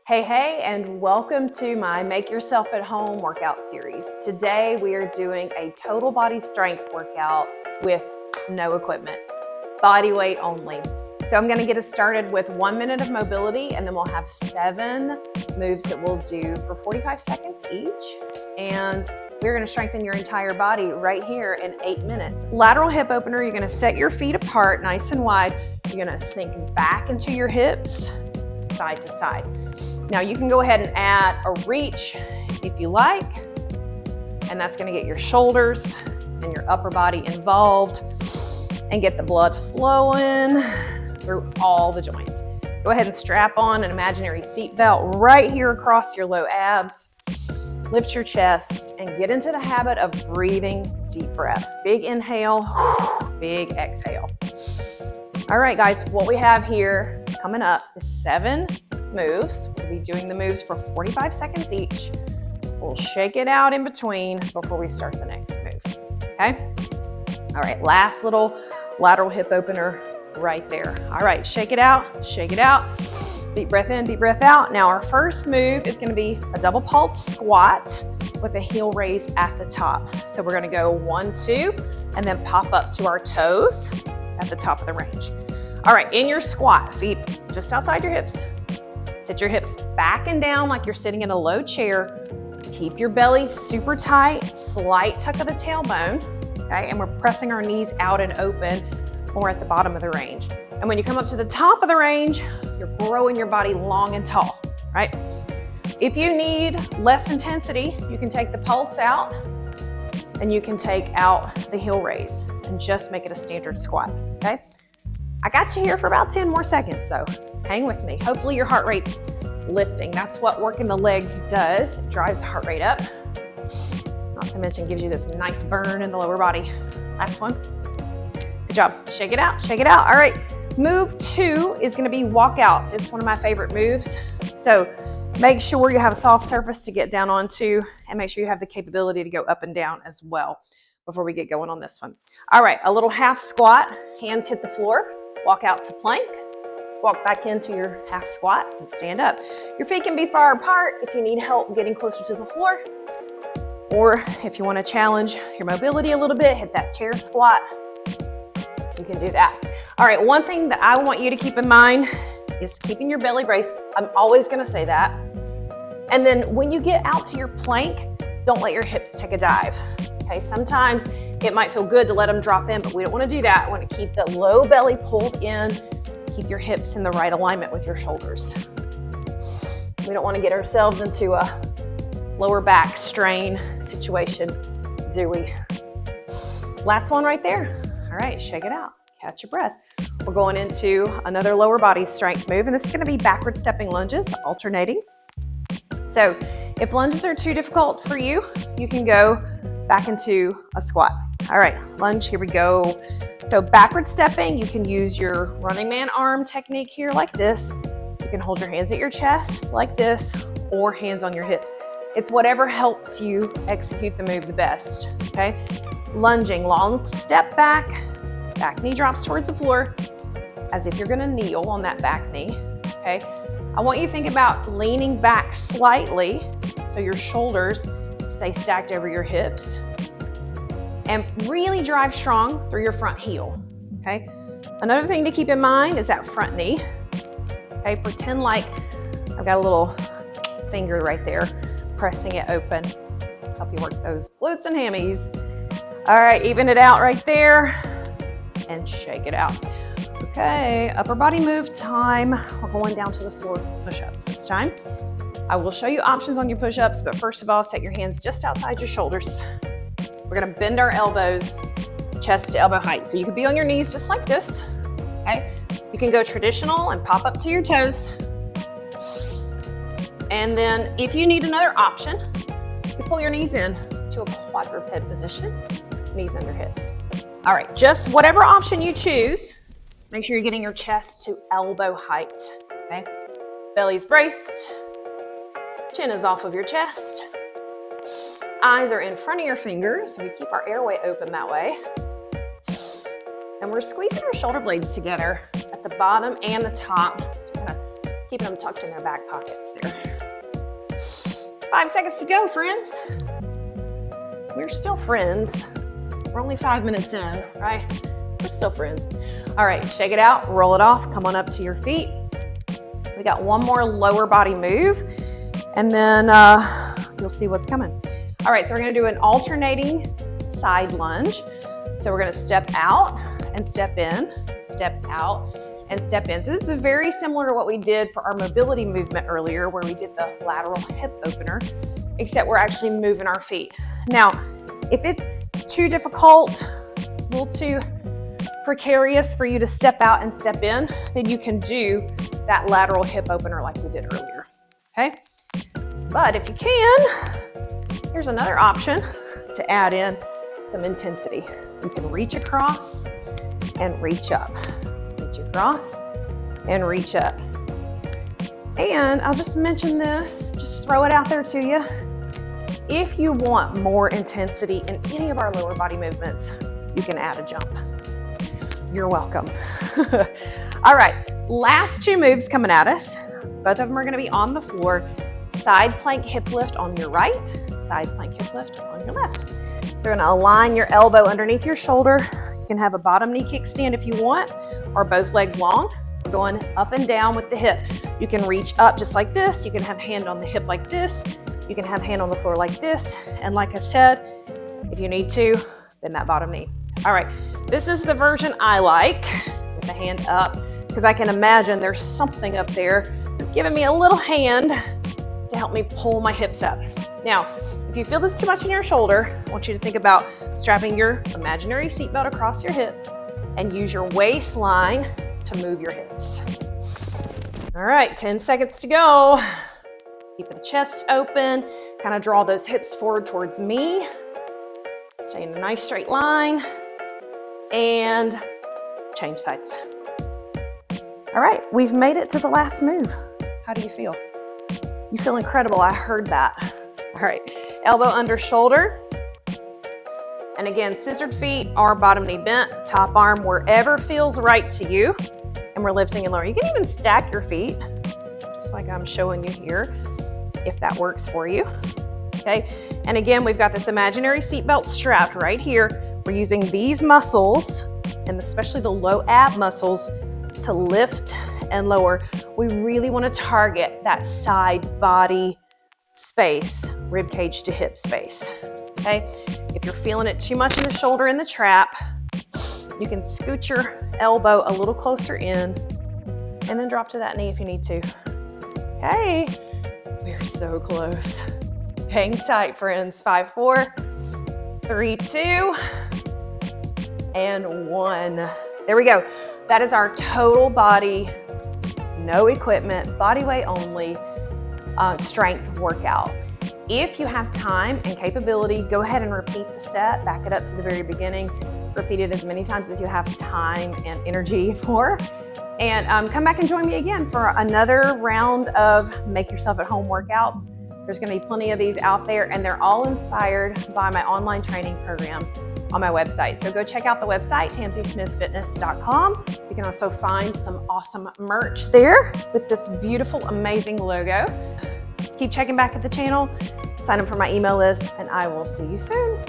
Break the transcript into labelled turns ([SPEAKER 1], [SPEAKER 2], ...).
[SPEAKER 1] Hey, and welcome to my Make Yourself at Home workout series. Today we are doing a total body strength workout with no equipment, body weight only. So I'm gonna get us started with 1 minute of mobility, and then we'll have 7 moves that we'll do for 45 seconds each. And we're gonna strengthen your entire body right here in 8 minutes. Lateral hip opener, you're gonna set your feet apart nice and wide. You're gonna sink back into your hips, side to side. Now you can go ahead and add a reach if you like, and that's gonna get your shoulders and your upper body involved and get the blood flowing through all the joints. Go ahead and strap on an imaginary seat belt right here across your low abs. Lift your chest and get into the habit of breathing deep breaths. Big inhale, big exhale. All right, guys, what we have here coming up is 7 moves. We'll be doing the moves for 45 seconds each. We'll shake it out in between before we start the next move, okay? All right, last little lateral hip opener right there. All right, shake it out, shake it out. Deep breath in, deep breath out. Now our first move is gonna be a double pulse squat with a heel raise at the top. So we're gonna go 1, 2, and then pop up to our toes at the top of the range. All right, in your squat, feet just outside your hips. Sit your hips back and down like you're sitting in a low chair. Keep your belly super tight, slight tuck of the tailbone, okay? And we're pressing our knees out and open when we're at the bottom of the range. And when you come up to the top of the range, you're growing your body long and tall, right? If you need less intensity, you can take the pulse out and you can take out the heel raise and just make it a standard squat, okay? I got you here for about 10 more seconds though. Hang with me. Hopefully your heart rate's lifting. That's what working the legs does. It drives the heart rate up. Not to mention gives you this nice burn in the lower body. Last one. Good job. Shake it out, shake it out. All right, move 2 is gonna be walkouts. It's one of my favorite moves. So make sure you have a soft surface to get down onto and make sure you have the capability to go up and down as well before we get going on this one. All right, a little half squat, hands hit the floor, walk out to plank, walk back into your half squat and stand up. Your feet can be far apart if you need help getting closer to the floor, or if you want to challenge your mobility a little bit, hit that chair squat, you can do that. All right, one thing that I want you to keep in mind is keeping your belly braced. I'm always going to say that. And then when you get out to your plank, don't let your hips take a dive. Okay, sometimes it might feel good to let them drop in, but we don't want to do that. We want to keep the low belly pulled in, keep your hips in the right alignment with your shoulders. We don't want to get ourselves into a lower back strain situation, do we? Last one right there. All right, shake it out, catch your breath. We're going into another lower body strength move, and this is going to be backward stepping lunges, alternating. So if lunges are too difficult for you, you can go back into a squat. All right, lunge, here we go. So backward stepping, you can use your running man arm technique here like this. You can hold your hands at your chest like this, or hands on your hips. It's whatever helps you execute the move the best, okay? Lunging, long step back, back knee drops towards the floor as if you're gonna kneel on that back knee, okay? I want you to think about leaning back slightly so your shoulders stay stacked over your hips, and really drive strong through your front heel, okay? Another thing to keep in mind is that front knee, okay? Pretend like I've got a little finger right there, pressing it open. Help you work those glutes and hammies. All right, even it out right there and shake it out. Okay, upper body move time. We're going down to the floor push-ups this time. I will show you options on your push-ups, but first of all, set your hands just outside your shoulders. We're gonna bend our elbows, chest to elbow height. So you could be on your knees just like this, okay? You can go traditional and pop up to your toes. And then if you need another option, you pull your knees in to a quadruped position, knees under hips. All right, just whatever option you choose, make sure you're getting your chest to elbow height, okay? Belly's braced, chin is off of your chest. Eyes are in front of your fingers, so we keep our airway open that way. And we're squeezing our shoulder blades together at the bottom and the top. So we're gonna keeping them tucked in their back pockets there. 5 seconds to go, friends. We're still friends. We're only 5 minutes in, right? We're still friends. All right, shake it out, roll it off, come on up to your feet. We got one more lower body move, and then you'll see what's coming. All right, so we're gonna do an alternating side lunge. So we're gonna step out and step in, step out and step in. So this is very similar to what we did for our mobility movement earlier, where we did the lateral hip opener, except we're actually moving our feet. Now, if it's too difficult, a little too precarious for you to step out and step in, then you can do that lateral hip opener like we did earlier, okay? But if you can, here's another option to add in some intensity. You can reach across and reach up. Reach across and reach up. And I'll just mention this, just throw it out there to you. If you want more intensity in any of our lower body movements, you can add a jump. You're welcome. All right, last two moves coming at us. Both of them are gonna be on the floor. Side plank hip lift on your right, side plank hip lift on your left. So you're gonna align your elbow underneath your shoulder. You can have a bottom knee kickstand if you want, or both legs long. We're going up and down with the hip. You can reach up just like this. You can have hand on the hip like this. You can have hand on the floor like this. And like I said, if you need to, bend that bottom knee. All right, this is the version I like with the hand up, because I can imagine there's something up there that's giving me a little hand to help me pull my hips up. Now, if you feel this too much in your shoulder, I want you to think about strapping your imaginary seatbelt across your hips and use your waistline to move your hips. All right, 10 seconds to go. Keep the chest open, kind of draw those hips forward towards me. Stay in a nice straight line and change sides. All right, we've made it to the last move. How do you feel? You feel incredible, I heard that. All right, elbow under shoulder. And again, scissored feet or bottom knee bent, top arm wherever feels right to you. And we're lifting and lowering. You can even stack your feet, just like I'm showing you here, if that works for you, okay? And again, we've got this imaginary seatbelt strapped right here. We're using these muscles, and especially the low ab muscles, to lift and lower. We really want to target that side body space, rib cage to hip space, okay? If you're feeling it too much in the shoulder in the trap, you can scoot your elbow a little closer in and then drop to that knee if you need to. Okay, we're so close. Hang tight, friends. 5, 4, 3, 2, and 1. There we go. That is our total body, no equipment, body weight only, strength workout. If you have time and capability, go ahead and repeat the set, back it up to the very beginning, repeat it as many times as you have time and energy for, and come back and join me again for another round of Make Yourself at Home workouts. There's gonna be plenty of these out there, and they're all inspired by my online training programs on my website. So go check out the website, tamsysmithfitness.com. You can also find some awesome merch there with this beautiful, amazing logo. Keep checking back at the channel, sign up for my email list, and I will see you soon.